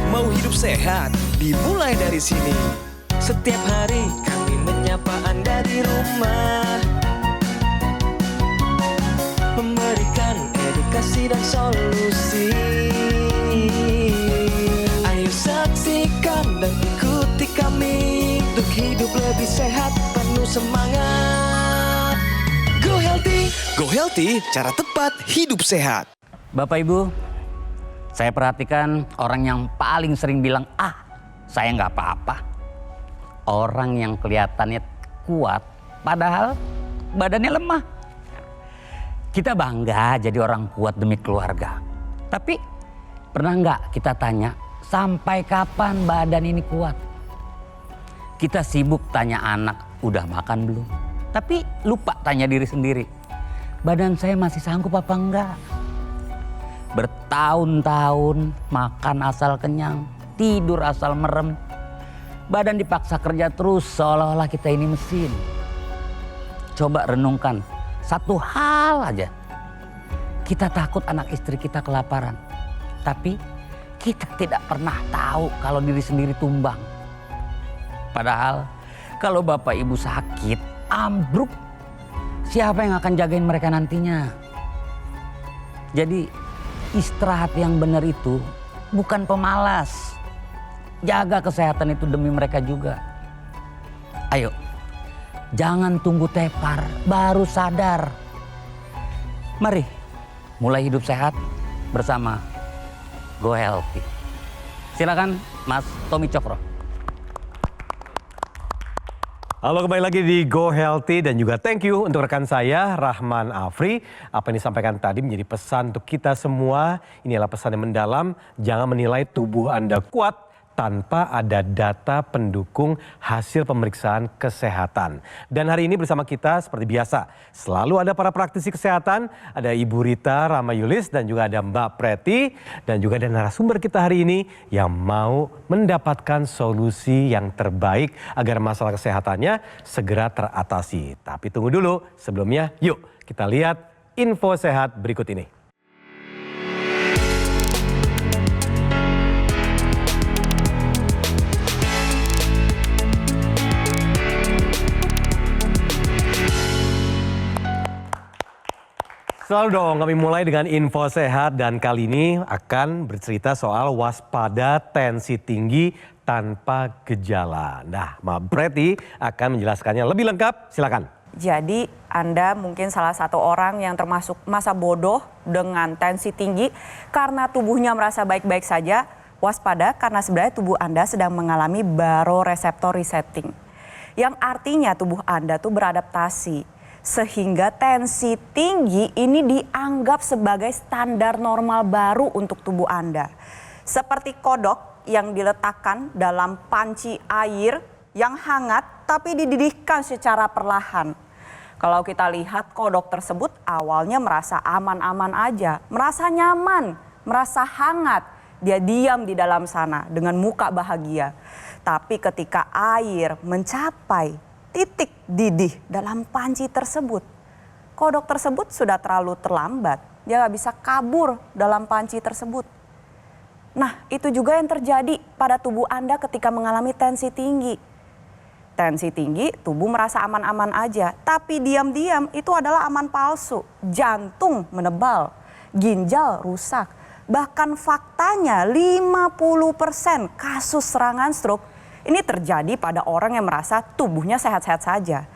Mau hidup sehat, dimulai dari sini. Setiap hari kami menyapa Anda di rumah, memberikan edukasi dan solusi. Ayo saksikan dan ikuti kami untuk hidup lebih sehat, penuh semangat. Go Healthy. Go Healthy, cara tepat hidup sehat. Bapak Ibu, saya perhatikan orang yang paling sering bilang, saya nggak apa-apa. Orang yang kelihatannya kuat, padahal badannya lemah. Kita bangga jadi orang kuat demi keluarga. Tapi pernah nggak kita tanya, sampai kapan badan ini kuat? Kita sibuk tanya anak, udah makan belum? Tapi lupa tanya diri sendiri, badan saya masih sanggup apa enggak? Bertahun-tahun makan asal kenyang, tidur asal merem. Badan dipaksa kerja terus seolah-olah kita ini mesin. Coba renungkan satu hal aja. Kita takut anak istri kita kelaparan. Tapi kita tidak pernah tahu kalau diri sendiri tumbang. Padahal kalau bapak ibu sakit, ambruk, siapa yang akan jagain mereka nantinya? Jadi istirahat yang benar itu bukan pemalas. Jaga kesehatan itu demi mereka juga. Ayo, jangan tunggu tepar baru sadar. Mari mulai hidup sehat bersama Go Healthy. Silakan Mas Tommy Cokro. Halo, kembali lagi di Go Healthy dan juga thank you untuk rekan saya Rahman Afri. Apa yang disampaikan tadi menjadi pesan untuk kita semua. Ini adalah pesan yang mendalam, jangan menilai tubuh Anda kuat tanpa ada data pendukung hasil pemeriksaan kesehatan. Dan hari ini bersama kita seperti biasa, selalu ada para praktisi kesehatan, ada Ibu Rita Ramayulis dan juga ada Mbak Preti. Dan juga ada narasumber kita hari ini yang mau mendapatkan solusi yang terbaik agar masalah kesehatannya segera teratasi. Tapi tunggu dulu, sebelumnya yuk kita lihat info sehat berikut ini. Selalu dong kami mulai dengan info sehat dan kali ini akan bercerita soal waspada tensi tinggi tanpa gejala. Nah, Mbak Preti akan menjelaskannya lebih lengkap, silakan. Jadi Anda mungkin salah satu orang yang termasuk masa bodoh dengan tensi tinggi karena tubuhnya merasa baik-baik saja. Waspada karena sebenarnya tubuh Anda sedang mengalami baroreseptor resetting. Yang artinya tubuh Anda tuh beradaptasi. Sehingga tensi tinggi ini dianggap sebagai standar normal baru untuk tubuh Anda. Seperti kodok yang diletakkan dalam panci air yang hangat tapi dididihkan secara perlahan. Kalau kita lihat kodok tersebut awalnya merasa aman-aman aja, merasa nyaman, merasa hangat. Dia diam di dalam sana dengan muka bahagia. Tapi ketika air mencapai titik didih dalam panci tersebut, kodok tersebut sudah terlalu terlambat. Dia nggak bisa kabur dalam panci tersebut. Nah, itu juga yang terjadi pada tubuh Anda ketika mengalami tensi tinggi. Tensi tinggi, tubuh merasa aman-aman aja. Tapi diam-diam itu adalah aman palsu. Jantung menebal, ginjal rusak. Bahkan faktanya 50% kasus serangan stroke ini terjadi pada orang yang merasa tubuhnya sehat-sehat saja.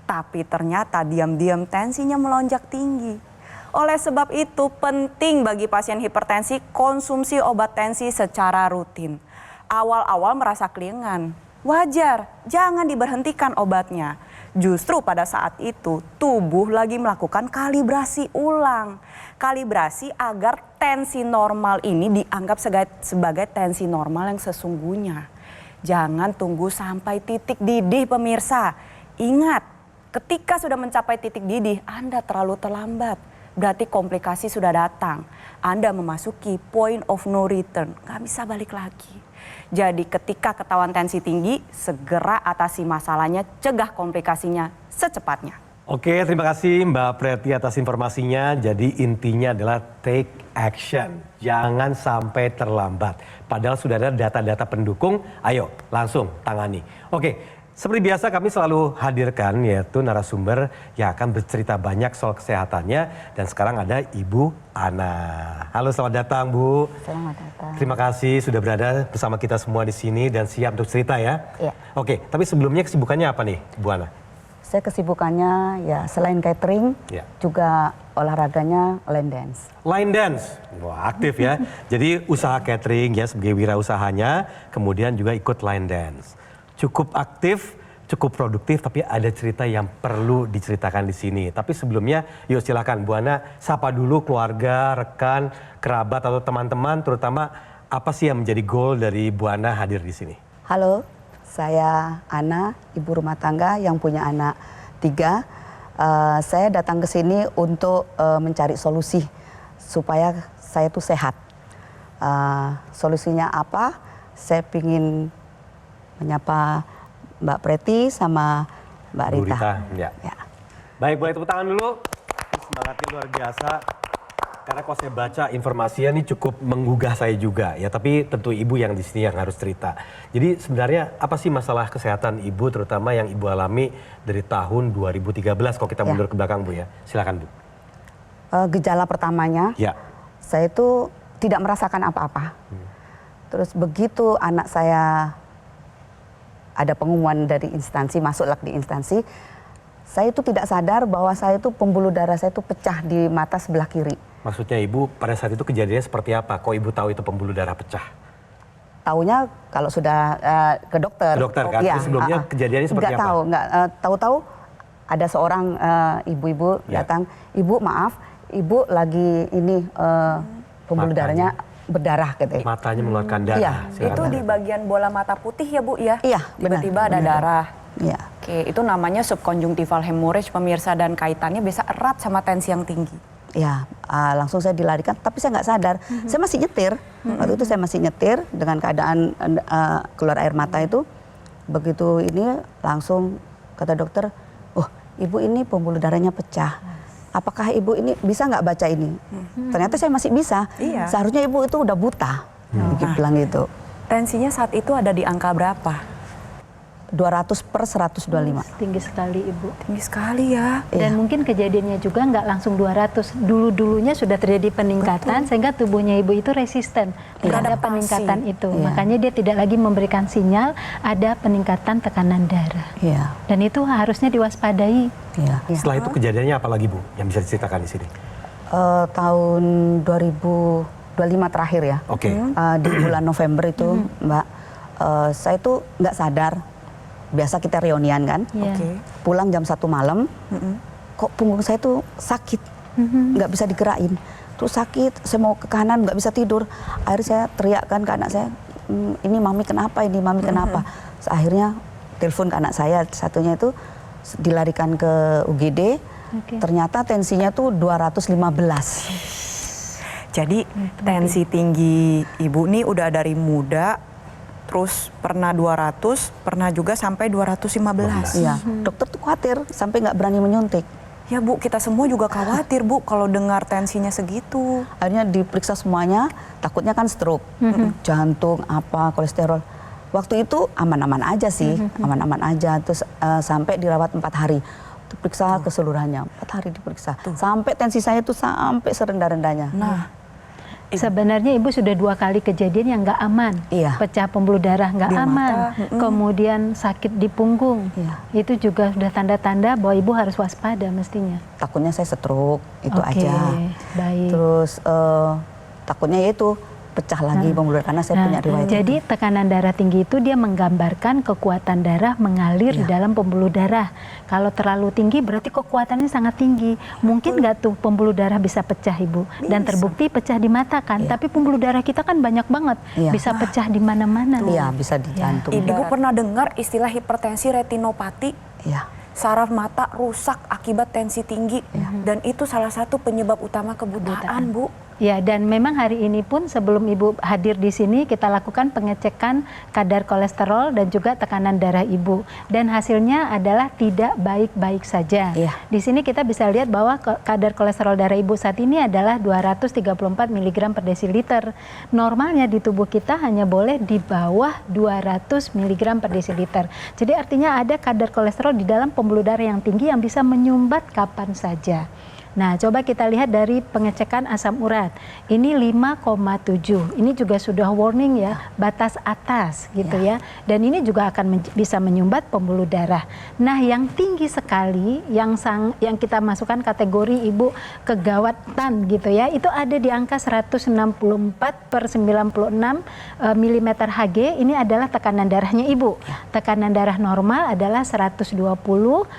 Tapi ternyata diam-diam tensinya melonjak tinggi. Oleh sebab itu penting bagi pasien hipertensi konsumsi obat tensi secara rutin. Awal-awal merasa kelingan, wajar, jangan diberhentikan obatnya. Justru pada saat itu tubuh lagi melakukan kalibrasi ulang. Kalibrasi agar tensi normal ini dianggap sebagai tensi normal yang sesungguhnya. Jangan tunggu sampai titik didih pemirsa. Ingat, ketika sudah mencapai titik didih, Anda terlalu terlambat. Berarti komplikasi sudah datang. Anda memasuki point of no return, nggak bisa balik lagi. Jadi ketika ketahuan tensi tinggi, segera atasi masalahnya, cegah komplikasinya secepatnya. Oke, terima kasih Mbak Preti atas informasinya. Jadi intinya adalah take action. Jangan sampai terlambat. Padahal sudah ada data-data pendukung, ayo langsung tangani. Oke, seperti biasa kami selalu hadirkan yaitu narasumber yang akan bercerita banyak soal kesehatannya. Dan sekarang ada Ibu Ana. Halo, selamat datang Bu. Selamat datang. Terima kasih sudah berada bersama kita semua di sini dan siap untuk cerita ya. Iya. Oke, tapi sebelumnya kesibukannya apa nih Bu Ana? Saya kesibukannya ya selain catering, Ya. juga olahraganya line dance. Line dance, wah aktif ya. Jadi usaha catering ya sebagai wirausahanya, kemudian juga ikut line dance. Cukup aktif, cukup produktif, tapi ada cerita yang perlu diceritakan di sini. Tapi sebelumnya, yuk silakan Bu Ana, sapa dulu keluarga, rekan, kerabat atau teman-teman, terutama apa sih yang menjadi goal dari Bu Ana hadir di sini? Halo, saya Ana, ibu rumah tangga yang punya anak 3. Saya datang ke sini untuk mencari solusi supaya saya tuh sehat. Solusinya apa? Saya ingin menyapa Mbak Preti sama Mbak Bu Rita. Ya. Ya. Baik, boleh tepuk tangan dulu. Semangatnya luar biasa. Karena kalau saya baca informasinya ini cukup menggugah saya juga ya, tapi tentu Ibu yang di sini yang harus cerita. Jadi sebenarnya apa sih masalah kesehatan Ibu terutama yang Ibu alami dari tahun 2013 kalau kita mundur ke belakang Bu ya. Silakan Bu. Gejala pertamanya, Ya. saya itu tidak merasakan apa-apa. Terus begitu anak saya ada pengumuman dari instansi, masuklah di instansi, saya itu tidak sadar bahwa saya itu pembuluh darah saya itu pecah di mata sebelah kiri. Maksudnya Ibu pada saat itu kejadiannya seperti apa? Kok Ibu tahu itu pembuluh darah pecah? Taunya kalau sudah ke dokter. Ke dokter kan? Iya, Tapi sebelumnya kejadiannya seperti nggak apa? tahu, tahu-tahu ada seorang ibu-ibu Ya. datang, Ibu maaf, Ibu lagi ini pembuluh Matanya. darahnya berdarah gitu. Matanya mengeluarkan darah. Iya. Silakan. Itu di bagian bola mata putih ya Bu ya? Iya, benar, Tiba-tiba ada benar. darah. Iya. Oke, itu namanya subconjunctival hemorrhage pemirsa dan kaitannya biasa erat sama tensi yang tinggi. Ya, langsung saya dilarikan, tapi saya nggak sadar. Saya masih nyetir. Waktu itu saya masih nyetir dengan keadaan keluar air mata itu. Begitu ini langsung kata dokter, oh Ibu ini pembuluh darahnya pecah. Apakah Ibu ini bisa nggak baca ini? Ternyata saya masih bisa. Iya. Seharusnya Ibu itu udah buta. Begitu bilang gitu. Tensinya saat itu ada di angka berapa? 200/125. Tinggi sekali Ibu. Tinggi sekali ya. Dan mungkin kejadiannya juga nggak langsung 200. Dulu-dulunya sudah terjadi peningkatan sehingga tubuhnya Ibu itu resisten terhadap Beradaptasi. peningkatan itu. Iya. Makanya dia tidak lagi memberikan sinyal ada peningkatan tekanan darah. Iya. Dan itu harusnya diwaspadai. Iya. Setelah itu kejadiannya apa lagi Bu yang bisa diceritakan di sini? Tahun 2025 terakhir ya. Oke. Di bulan November itu, Mbak, saya itu nggak sadar. Biasa kita reunian kan, Iya. Oke. pulang jam 1 malam, kok punggung saya tuh sakit, nggak bisa digerakin. Terus sakit, saya mau ke kanan nggak bisa tidur. Akhirnya saya teriakkan ke anak saya, ini mami kenapa, ini mami kenapa. Terus akhirnya telepon ke anak saya, satunya itu dilarikan ke UGD, Oke. ternyata tensinya tuh 215. Jadi tensi tinggi Ibu nih udah dari muda, terus pernah 200, pernah juga sampai 215. Iya, dokter tuh khawatir sampai nggak berani menyuntik. Ya Bu, kita semua juga khawatir Bu kalau dengar tensinya segitu. Akhirnya diperiksa semuanya, takutnya kan stroke, jantung, apa, kolesterol. Waktu itu aman-aman aja sih, aman-aman aja. Terus sampai dirawat 4 hari. Diperiksa keseluruhannya, 4 hari diperiksa. Sampai tensi saya tuh sampai serendah-rendahnya. Nah, Sebenarnya Ibu sudah 2 kali kejadian yang nggak aman. Iya. Pecah pembuluh darah nggak Di aman. mata, Kemudian sakit di punggung. Iya. Itu juga sudah tanda-tanda bahwa Ibu harus waspada mestinya. Takutnya saya stroke, itu Oke, aja. baik. Terus takutnya ya itu pecah lagi pembuluh darah karena saya punya riwayat. Jadi tekanan darah tinggi itu dia menggambarkan kekuatan darah mengalir di dalam pembuluh darah. Kalau terlalu tinggi berarti kekuatannya sangat tinggi. Mungkin nggak tuh pembuluh darah bisa pecah Ibu. Dan terbukti pecah di mata kan. Tapi pembuluh darah kita kan banyak banget. Iya. Bisa pecah di mana-mana. Iya, bisa di jantung. Ibu pernah dengar istilah hipertensi retinopati? Iya. Saraf mata rusak akibat tensi tinggi. Dan itu salah satu penyebab utama kebutaan, Bu. Ya, dan memang hari ini pun sebelum Ibu hadir di sini kita lakukan pengecekan kadar kolesterol dan juga tekanan darah Ibu. Dan hasilnya adalah tidak baik-baik saja. Iya. Di sini kita bisa lihat bahwa kadar kolesterol darah Ibu saat ini adalah 234 mg per desiliter. Normalnya di tubuh kita hanya boleh di bawah 200 mg per desiliter. Jadi artinya ada kadar kolesterol di dalam pembuluh darah yang tinggi yang bisa menyumbat kapan saja. Nah, coba kita lihat dari pengecekan asam urat. Ini 5,7. Ini juga sudah warning ya, batas atas gitu ya. Dan ini juga akan bisa menyumbat pembuluh darah. Nah, yang tinggi sekali yang kita masukkan kategori Ibu kegawatan gitu ya, itu ada di angka 164/96 mm Hg. Ini adalah tekanan darahnya Ibu. Tekanan darah normal adalah 120/80.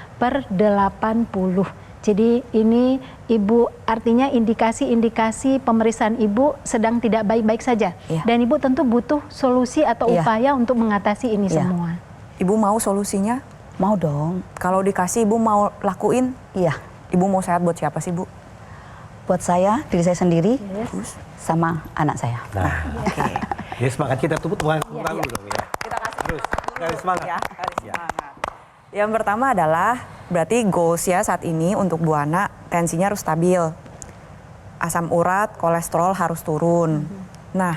Jadi ini Ibu artinya indikasi-indikasi pemeriksaan Ibu sedang tidak baik-baik saja. Iya. Dan Ibu tentu butuh solusi atau Iya. upaya untuk mengatasi ini Iya. semua. Ibu mau solusinya? Mau dong. Kalau dikasih Ibu mau lakuin? Iya. Ibu mau sehat buat siapa sih, Bu? Buat saya, diri saya sendiri, sama anak saya. Nah, jadi semangat kita tepuk tangan dulu dong ya. Kita kasih Harus semangat. ya, harus semangat. Yang pertama adalah berarti goals ya saat ini untuk Bu Ana, tensinya harus stabil. Asam urat, kolesterol harus turun. Nah,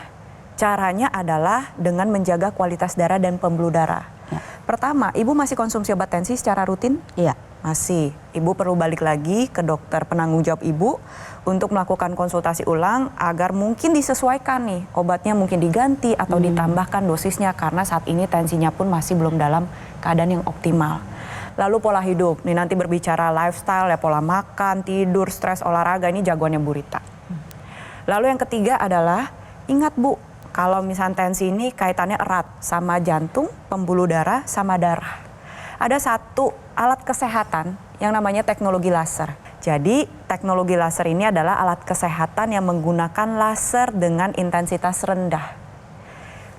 caranya adalah dengan menjaga kualitas darah dan pembuluh darah. Pertama, Ibu masih konsumsi obat tensi secara rutin? Iya. Masih. Ibu perlu balik lagi ke dokter penanggung jawab Ibu untuk melakukan konsultasi ulang agar mungkin disesuaikan nih, obatnya mungkin diganti atau ditambahkan dosisnya karena saat ini tensinya pun masih belum dalam keadaan yang optimal. Lalu pola hidup, nih nanti berbicara lifestyle ya, pola makan, tidur, stres, olahraga, ini jagoannya Bu Rita. Lalu yang ketiga adalah, ingat Bu, kalau misalnya tensi ini kaitannya erat sama jantung, pembuluh darah, sama darah. Ada satu alat kesehatan yang namanya teknologi laser. Jadi teknologi laser ini adalah alat kesehatan yang menggunakan laser dengan intensitas rendah.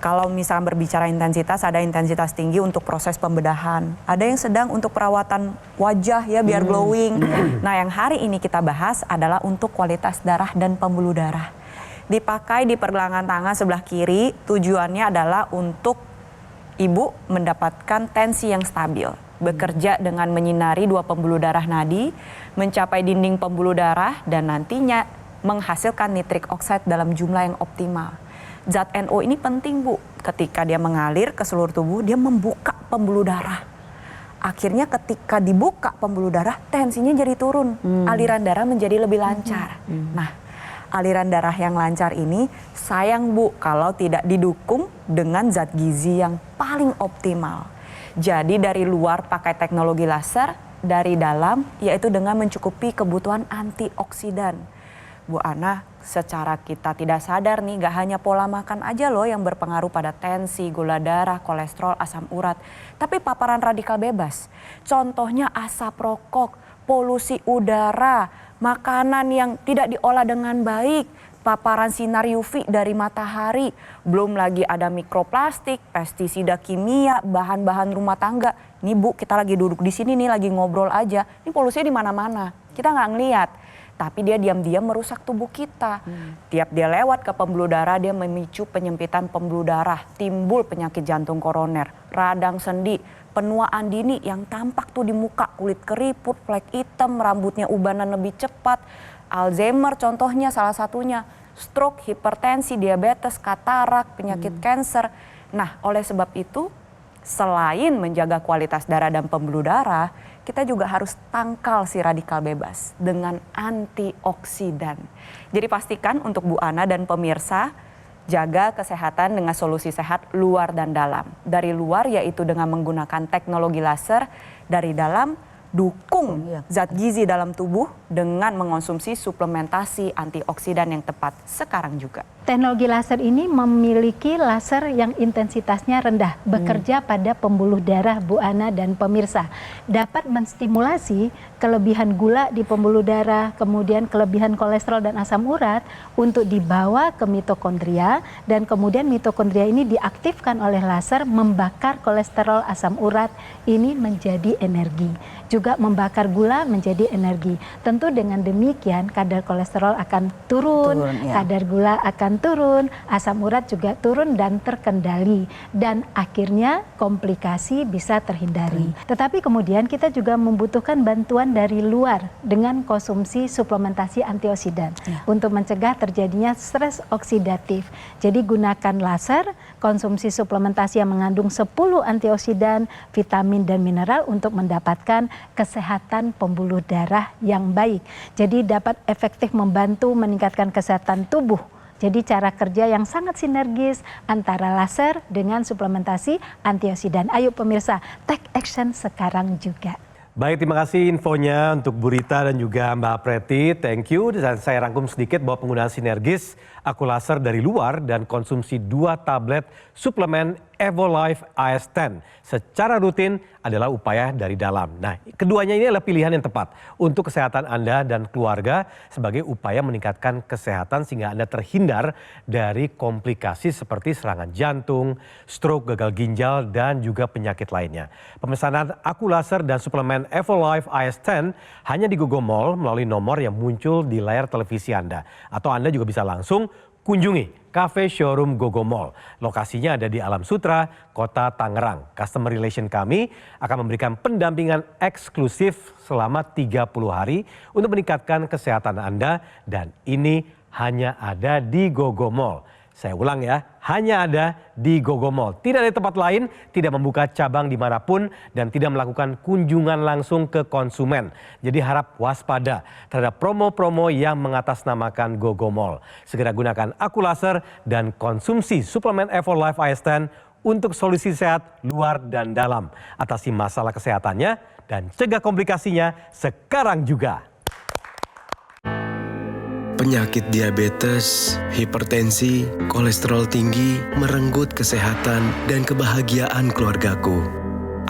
Kalau misalnya berbicara intensitas, ada intensitas tinggi untuk proses pembedahan. Ada yang sedang untuk perawatan wajah ya biar glowing. Nah yang hari ini kita bahas adalah untuk kualitas darah dan pembuluh darah. Dipakai di pergelangan tangan sebelah kiri, tujuannya adalah untuk Ibu mendapatkan tensi yang stabil. Bekerja dengan menyinari dua pembuluh darah nadi, mencapai dinding pembuluh darah, dan nantinya menghasilkan nitrik oxide dalam jumlah yang optimal. Zat NO ini penting Bu, ketika dia mengalir ke seluruh tubuh, dia membuka pembuluh darah. Akhirnya ketika dibuka pembuluh darah, tensinya jadi turun, aliran darah menjadi lebih lancar. Nah, aliran darah yang lancar ini sayang Bu kalau tidak didukung dengan zat gizi yang paling optimal. Jadi dari luar pakai teknologi laser, dari dalam yaitu dengan mencukupi kebutuhan antioksidan. Bu Ana, secara kita tidak sadar nih, gak hanya pola makan aja loh yang berpengaruh pada tensi, gula darah, kolesterol, asam urat. Tapi paparan radikal bebas, contohnya asap rokok, polusi udara, makanan yang tidak diolah dengan baik, paparan sinar UV dari matahari, belum lagi ada mikroplastik, pestisida kimia, bahan-bahan rumah tangga. Nih Bu, kita lagi duduk di sini nih, lagi ngobrol aja, ini polusinya di mana-mana, kita nggak ngelihat. Tapi dia diam-diam merusak tubuh kita. Tiap dia lewat ke pembuluh darah, dia memicu penyempitan pembuluh darah, timbul penyakit jantung koroner, radang sendi, penuaan dini yang tampak tuh di muka, kulit keriput, flek hitam, rambutnya ubanan lebih cepat, Alzheimer contohnya salah satunya, stroke, hipertensi, diabetes, katarak, penyakit kanker. Nah, oleh sebab itu, selain menjaga kualitas darah dan pembuluh darah, kita juga harus tangkal si radikal bebas dengan antioksidan. Jadi pastikan untuk Bu Ana dan pemirsa, jaga kesehatan dengan solusi sehat luar dan dalam. Dari luar yaitu dengan menggunakan teknologi laser, dari dalam dukung zat gizi dalam tubuh dengan mengonsumsi suplementasi antioksidan yang tepat sekarang juga. Teknologi laser ini memiliki laser yang intensitasnya rendah, bekerja pada pembuluh darah Bu Ana dan pemirsa. Dapat menstimulasi kelebihan gula di pembuluh darah, kemudian kelebihan kolesterol dan asam urat untuk dibawa ke mitokondria, dan kemudian mitokondria ini diaktifkan oleh laser membakar kolesterol, asam urat ini menjadi energi. Juga membakar gula menjadi energi. Tentu dengan demikian kadar kolesterol akan turun, kadar gula akan turun, asam urat juga turun dan terkendali, dan akhirnya komplikasi bisa terhindari. Tetapi kemudian kita juga membutuhkan bantuan dari luar dengan konsumsi suplementasi antioksidan untuk mencegah terjadinya stres oksidatif. Jadi gunakan laser, konsumsi suplementasi yang mengandung 10 antioksidan, vitamin dan mineral untuk mendapatkan kesehatan pembuluh darah yang baik. Jadi dapat efektif membantu meningkatkan kesehatan tubuh. Jadi cara kerja yang sangat sinergis antara laser dengan suplementasi antioksidan. Ayo pemirsa, take action sekarang juga. Baik, terima kasih infonya untuk Bu Rita dan juga Mbak Preti. Thank you. Dan saya rangkum sedikit bahwa penggunaan sinergis Aqualaser dari luar dan konsumsi 2 tablet suplemen Evolife AS10 secara rutin adalah upaya dari dalam. Nah, keduanya ini adalah pilihan yang tepat untuk kesehatan Anda dan keluarga sebagai upaya meningkatkan kesehatan sehingga Anda terhindar dari komplikasi seperti serangan jantung, stroke, gagal ginjal, dan juga penyakit lainnya. Pemesanan Aqualaser dan suplemen Evolife AS10 hanya di Gogo Mall melalui nomor yang muncul di layar televisi Anda. Atau Anda juga bisa langsung kunjungi Cafe Showroom Gogo Mall. Lokasinya ada di Alam Sutra, Kota Tangerang. Customer relation kami akan memberikan pendampingan eksklusif selama 30 hari untuk meningkatkan kesehatan Anda, dan ini hanya ada di Gogo Mall. Saya ulang ya, hanya ada di Gogo Mall. Tidak ada tempat lain, tidak membuka cabang dimanapun, dan tidak melakukan kunjungan langsung ke konsumen. Jadi harap waspada terhadap promo-promo yang mengatasnamakan Gogo Mall. Segera gunakan Aqualaser dan konsumsi suplemen Evolife AS10 untuk solusi sehat luar dan dalam. Atasi masalah kesehatannya dan cegah komplikasinya sekarang juga. Penyakit diabetes, hipertensi, kolesterol tinggi merenggut kesehatan dan kebahagiaan keluargaku.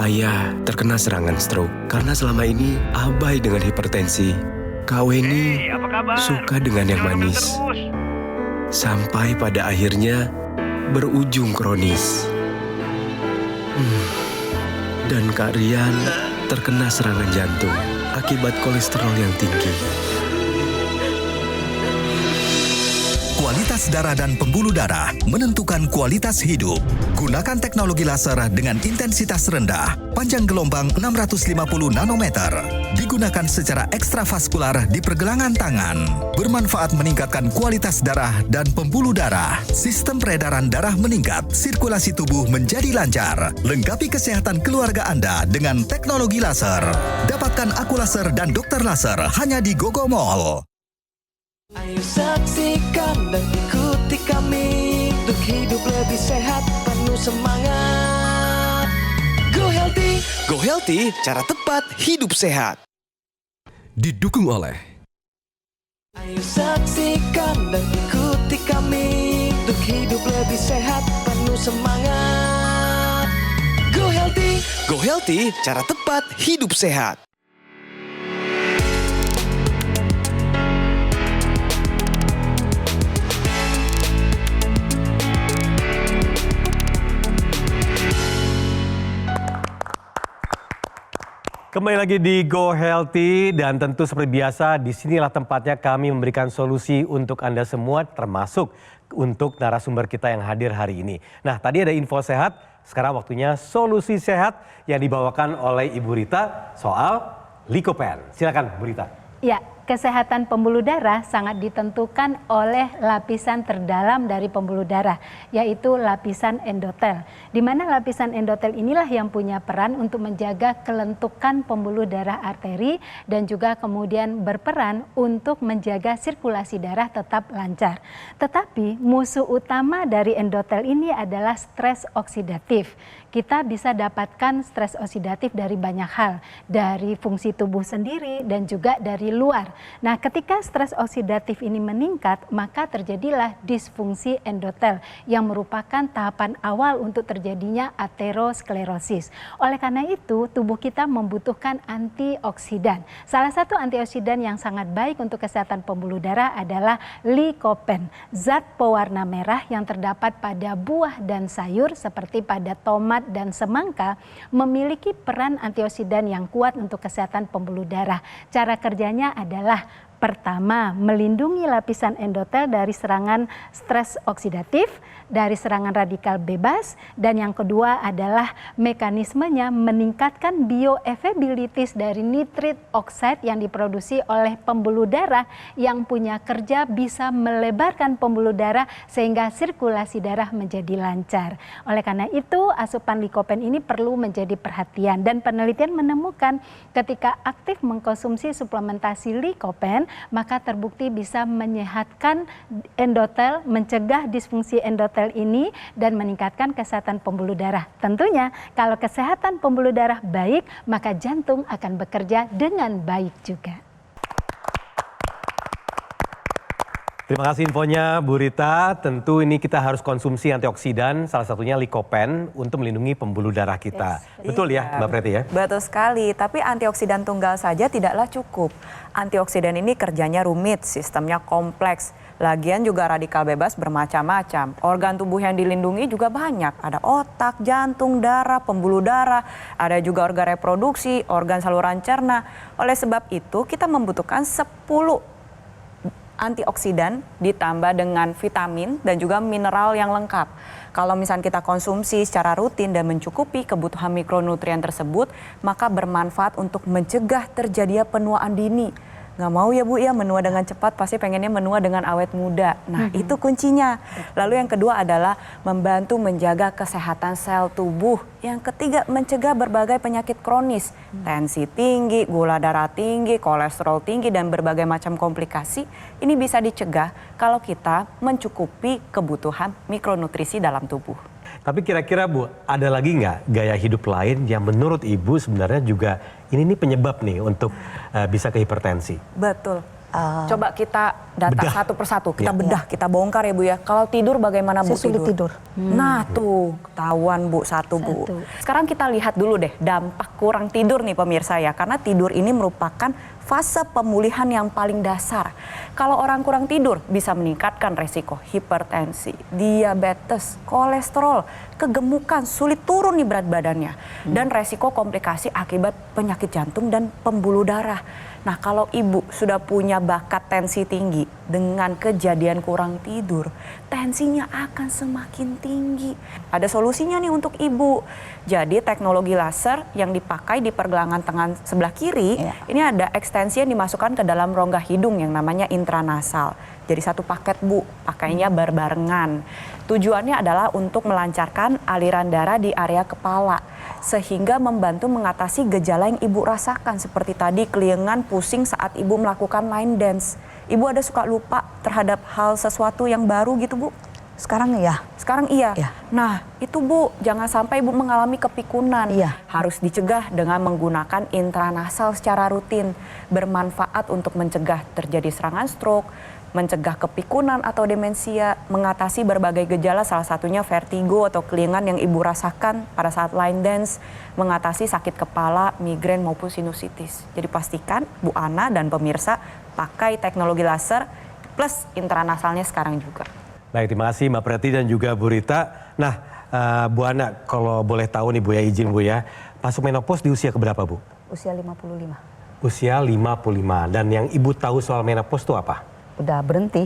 Ayah terkena serangan stroke karena selama ini abai dengan hipertensi. Kak Weni suka dengan yang manis. Sampai pada akhirnya berujung kronis. Dan Kak Rian terkena serangan jantung akibat kolesterol yang tinggi. Kualitas darah dan pembuluh darah menentukan kualitas hidup. Gunakan teknologi laser dengan intensitas rendah, panjang gelombang 650 nanometer. Digunakan secara ekstravaskular di pergelangan tangan. Bermanfaat meningkatkan kualitas darah dan pembuluh darah. Sistem peredaran darah meningkat, sirkulasi tubuh menjadi lancar. Lengkapi kesehatan keluarga Anda dengan teknologi laser. Dapatkan Aqualaser dan dokter laser hanya di Gogo Mall. Ayo saksikan dan ikuti kami untuk hidup lebih sehat, penuh semangat. Go Healthy, cara tepat hidup sehat. Didukung oleh Ayo saksikan dan ikuti kami untuk hidup lebih sehat, penuh semangat. Go Healthy, cara tepat hidup sehat. Kembali lagi di Go Healthy, dan tentu seperti biasa disinilah tempatnya kami memberikan solusi untuk Anda semua, termasuk untuk narasumber kita yang hadir hari ini. Nah, tadi ada info sehat, sekarang waktunya solusi sehat yang dibawakan oleh Ibu Rita soal Lycopene. Silakan Bu Rita. Ya, kesehatan pembuluh darah sangat ditentukan oleh lapisan terdalam dari pembuluh darah, yaitu lapisan endotel. Di mana lapisan endotel inilah yang punya peran untuk menjaga kelentukan pembuluh darah arteri dan juga kemudian berperan untuk menjaga sirkulasi darah tetap lancar. Tetapi musuh utama dari endotel ini adalah stres oksidatif. Kita bisa dapatkan stres oksidatif dari banyak hal, dari fungsi tubuh sendiri dan juga dari luar. Nah, ketika stres oksidatif ini meningkat, maka terjadilah disfungsi endotel yang merupakan tahapan awal untuk terjadinya aterosklerosis. Oleh karena itu, tubuh kita membutuhkan antioksidan. Salah satu antioksidan yang sangat baik untuk kesehatan pembuluh darah adalah likopen, zat pewarna merah yang terdapat pada buah dan sayur seperti pada tomat dan semangka, memiliki peran antioksidan yang kuat untuk kesehatan pembuluh darah. Cara kerjanya adalah pertama, melindungi lapisan endotel dari serangan stres oksidatif, dari serangan radikal bebas, dan yang kedua adalah mekanismenya meningkatkan bioavailability dari nitrit oxide yang diproduksi oleh pembuluh darah yang punya kerja bisa melebarkan pembuluh darah sehingga sirkulasi darah menjadi lancar. Oleh karena itu, asupan likopen ini perlu menjadi perhatian, dan penelitian menemukan ketika aktif mengkonsumsi suplementasi likopen, maka terbukti bisa menyehatkan endotel, mencegah disfungsi endotel ini, dan meningkatkan kesehatan pembuluh darah. Tentunya kalau kesehatan pembuluh darah baik, maka jantung akan bekerja dengan baik juga. Terima kasih infonya Bu Rita. Tentu ini kita harus konsumsi antioksidan, salah satunya likopen untuk melindungi pembuluh darah kita. Betul ya Mbak Preti ya? Betul sekali, tapi antioksidan tunggal saja tidaklah cukup. Antioksidan ini kerjanya rumit, sistemnya kompleks. Lagian juga radikal bebas bermacam-macam. Organ tubuh yang dilindungi juga banyak. Ada otak, jantung, darah, pembuluh darah. Ada juga organ reproduksi, organ saluran cerna. Oleh sebab itu kita membutuhkan 10 antioksidan ditambah dengan vitamin dan juga mineral yang lengkap. Kalau misalnya kita konsumsi secara rutin dan mencukupi kebutuhan mikronutrien tersebut, maka bermanfaat untuk mencegah terjadinya penuaan dini. Nggak mau ya Bu ya menua dengan cepat, pasti pengennya menua dengan awet muda. Nah itu kuncinya. Lalu yang kedua adalah membantu menjaga kesehatan sel tubuh. Yang ketiga mencegah berbagai penyakit kronis. Tensi tinggi, gula darah tinggi, kolesterol tinggi, dan berbagai macam komplikasi. Ini bisa dicegah kalau kita mencukupi kebutuhan mikronutrisi dalam tubuh. Tapi kira-kira Bu, ada lagi nggak gaya hidup lain yang menurut Ibu sebenarnya juga ini penyebab nih untuk bisa ke hipertensi? Betul. Coba kita data satu persatu, kita Ya. bedah, kita bongkar ya Bu ya. Kalau tidur bagaimana Bu? Saya sulit tidur. Nah tuh, ketahuan Bu, satu Bu. Sekarang kita lihat dulu deh dampak kurang tidur nih pemirsa ya. Karena tidur ini merupakan fase pemulihan yang paling dasar. Kalau orang kurang tidur bisa meningkatkan resiko hipertensi, diabetes, kolesterol, kegemukan, sulit turun nih berat badannya. Dan resiko komplikasi akibat penyakit jantung dan pembuluh darah. Nah kalau ibu sudah punya bakat tensi tinggi dengan kejadian kurang tidur, tensinya akan semakin tinggi. Ada solusinya nih untuk ibu. Jadi teknologi laser yang dipakai di pergelangan tangan sebelah kiri, ini ada ekstensi yang dimasukkan ke dalam rongga hidung yang namanya intranasal. Jadi satu paket Bu, pakainya berbarengan. Tujuannya adalah untuk melancarkan aliran darah di area kepala. Sehingga membantu mengatasi gejala yang ibu rasakan. Seperti tadi keliengan, pusing saat ibu melakukan line dance. Ibu ada suka lupa terhadap hal sesuatu yang baru gitu Bu? Sekarang ya. Sekarang iya. Ya. Nah itu Bu, jangan sampai ibu mengalami kepikunan. Iya. Harus dicegah dengan menggunakan intranasal secara rutin. Bermanfaat untuk mencegah terjadi serangan stroke, mencegah kepikunan atau demensia, mengatasi berbagai gejala salah satunya vertigo atau keliengan yang ibu rasakan pada saat line dance, mengatasi sakit kepala, migrain maupun sinusitis. Jadi pastikan Bu Ana dan pemirsa pakai teknologi laser plus intranasalnya sekarang juga. Baik, terima kasih Mbak Preti dan juga Bu Rita. Nah, Bu Ana, kalau boleh tahu nih Bu ya, izin Bu ya, masuk menopause di usia keberapa Bu? Usia 55. Usia 55. Dan yang Ibu tahu soal menopause itu apa? Udah berhenti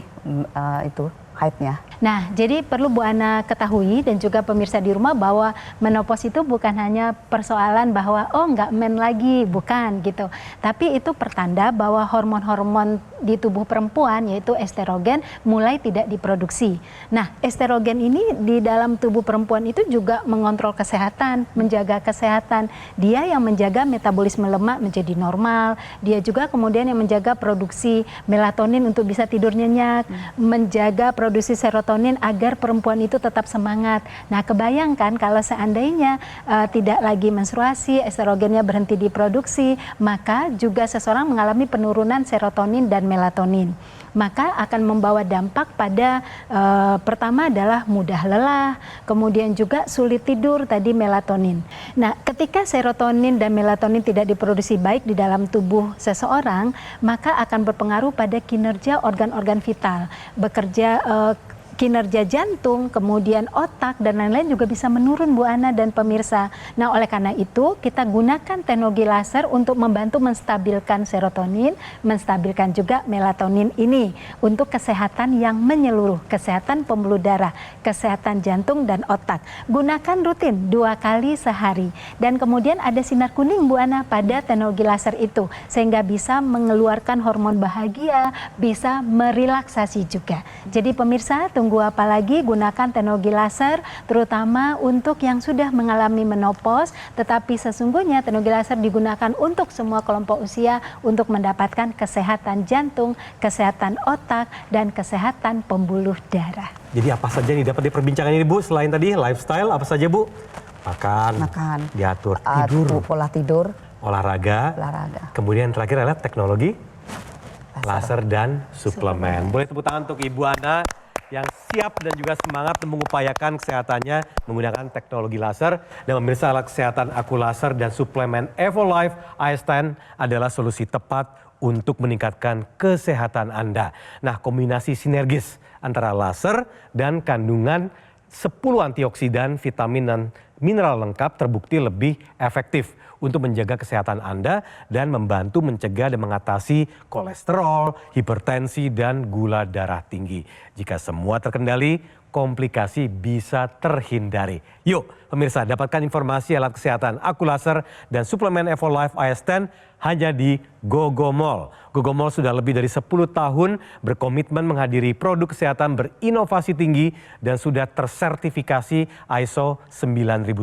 itu haidnya. Nah, jadi perlu Bu Ana ketahui dan juga pemirsa di rumah bahwa menopause itu bukan hanya persoalan bahwa oh nggak men lagi, bukan gitu. Tapi itu pertanda bahwa hormon-hormon di tubuh perempuan yaitu estrogen mulai tidak diproduksi. Nah, estrogen ini di dalam tubuh perempuan itu juga mengontrol kesehatan, menjaga kesehatan. Dia yang menjaga metabolisme lemak menjadi normal, dia juga kemudian yang menjaga produksi melatonin untuk bisa tidur nyenyak, menjaga produksi serotonin agar perempuan itu tetap semangat. Nah, kebayangkan kalau seandainya tidak lagi menstruasi, estrogennya berhenti diproduksi, maka juga seseorang mengalami penurunan serotonin dan melatonin. Maka akan membawa dampak pada pertama adalah mudah lelah, kemudian juga sulit tidur tadi melatonin. Nah, ketika serotonin dan melatonin tidak diproduksi baik di dalam tubuh seseorang, maka akan berpengaruh pada kinerja organ-organ vital, bekerja kinerja jantung, kemudian otak, dan lain-lain juga bisa menurun Bu Ana dan pemirsa. Nah, oleh karena itu kita gunakan teknologi laser untuk membantu menstabilkan serotonin, menstabilkan juga melatonin ini untuk kesehatan yang menyeluruh, kesehatan pembuluh darah, kesehatan jantung dan otak. Gunakan rutin 2 kali sehari. Dan kemudian ada sinar kuning Bu Ana pada teknologi laser itu, sehingga bisa mengeluarkan hormon bahagia, bisa merelaksasi juga. Jadi pemirsa, tunggu apa lagi, gunakan teknologi laser terutama untuk yang sudah mengalami menopause, tetapi sesungguhnya teknologi laser digunakan untuk semua kelompok usia untuk mendapatkan kesehatan jantung, kesehatan otak, dan kesehatan pembuluh darah. Jadi apa saja nih dapat diperbincangkan ini Bu, selain tadi lifestyle, apa saja Bu? Makan, diatur, tidur, pola tidur, olahraga, kemudian terakhir adalah teknologi laser dan suplemen. Boleh tepuk tangan untuk Ibu Ana yang siap dan juga semangat mengupayakan kesehatannya menggunakan teknologi laser. Dan pemirsa, alat kesehatan aku laser dan suplemen Evolife AS10 adalah solusi tepat untuk meningkatkan kesehatan Anda. Nah, kombinasi sinergis antara laser dan kandungan 10 antioksidan, vitamin dan mineral lengkap terbukti lebih efektif untuk menjaga kesehatan Anda dan membantu mencegah dan mengatasi kolesterol, hipertensi, dan gula darah tinggi. Jika semua terkendali, komplikasi bisa terhindari. Yuk, pemirsa, dapatkan informasi alat kesehatan aku laser dan suplemen Evolife AS10 hanya di Gogomall. Gogomall sudah lebih dari 10 tahun berkomitmen menghadiri produk kesehatan berinovasi tinggi dan sudah tersertifikasi ISO 9001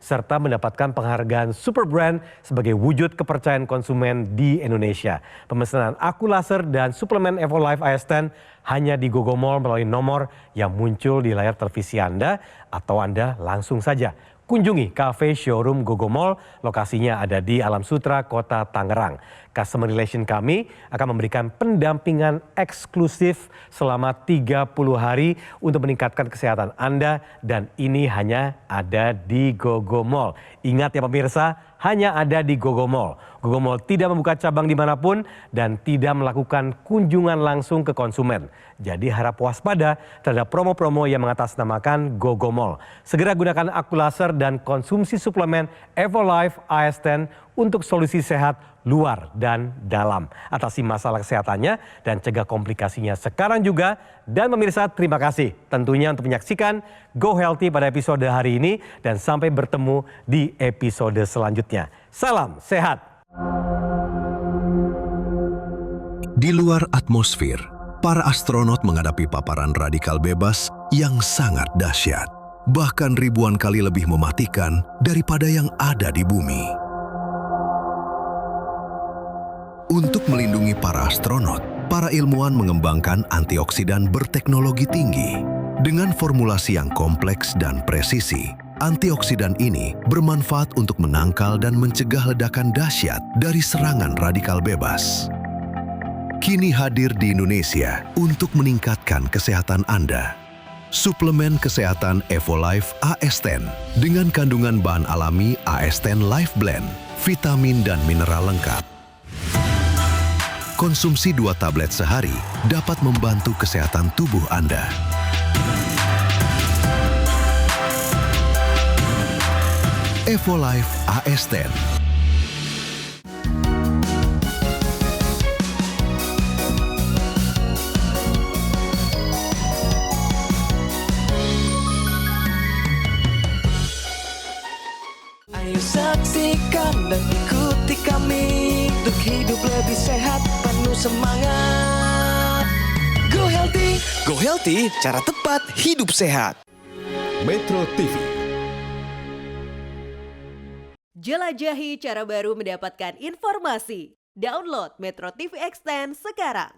serta mendapatkan penghargaan Super Brand sebagai wujud kepercayaan konsumen di Indonesia. Pemesanan aku laser dan suplemen Evolife AS10 hanya di Gogomall melalui nomor yang muncul di layar televisi Anda, atau Anda langsung saja kunjungi cafe showroom Gogomall, lokasinya ada di Alam Sutra, Kota Tangerang. Customer relation kami akan memberikan pendampingan eksklusif selama 30 hari untuk meningkatkan kesehatan Anda, dan ini hanya ada di Gogomall. Ingat ya pemirsa, hanya ada di Gogomall. Gogomall tidak membuka cabang dimanapun dan tidak melakukan kunjungan langsung ke konsumen. Jadi harap waspada terhadap promo-promo yang mengatasnamakan Gogomall. Segera gunakan aku laser dan konsumsi suplemen Evolife AS10 untuk solusi sehat luar dan dalam. Atasi masalah kesehatannya dan cegah komplikasinya sekarang juga. Dan pemirsa, terima kasih tentunya untuk menyaksikan Go Healthy pada episode hari ini. Dan sampai bertemu di episode selanjutnya. Salam sehat. Di luar atmosfer, para astronot menghadapi paparan radikal bebas yang sangat dahsyat. Bahkan ribuan kali lebih mematikan daripada yang ada di bumi. Untuk melindungi para astronot, para ilmuwan mengembangkan antioksidan berteknologi tinggi. Dengan formulasi yang kompleks dan presisi, antioksidan ini bermanfaat untuk menangkal dan mencegah ledakan dahsyat dari serangan radikal bebas. Kini hadir di Indonesia untuk meningkatkan kesehatan Anda. Suplemen kesehatan Evolife AS10 dengan kandungan bahan alami AS10 Life Blend, vitamin dan mineral lengkap. Konsumsi 2 tablet sehari dapat membantu kesehatan tubuh Anda. Evolife AS10. Ayo saksikan dan ikuti kami untuk hidup lebih sehat, penuh semangat. Go Healthy, cara tepat hidup sehat. Metro TV. Jelajahi cara baru mendapatkan informasi. Download Metro TV Extend sekarang.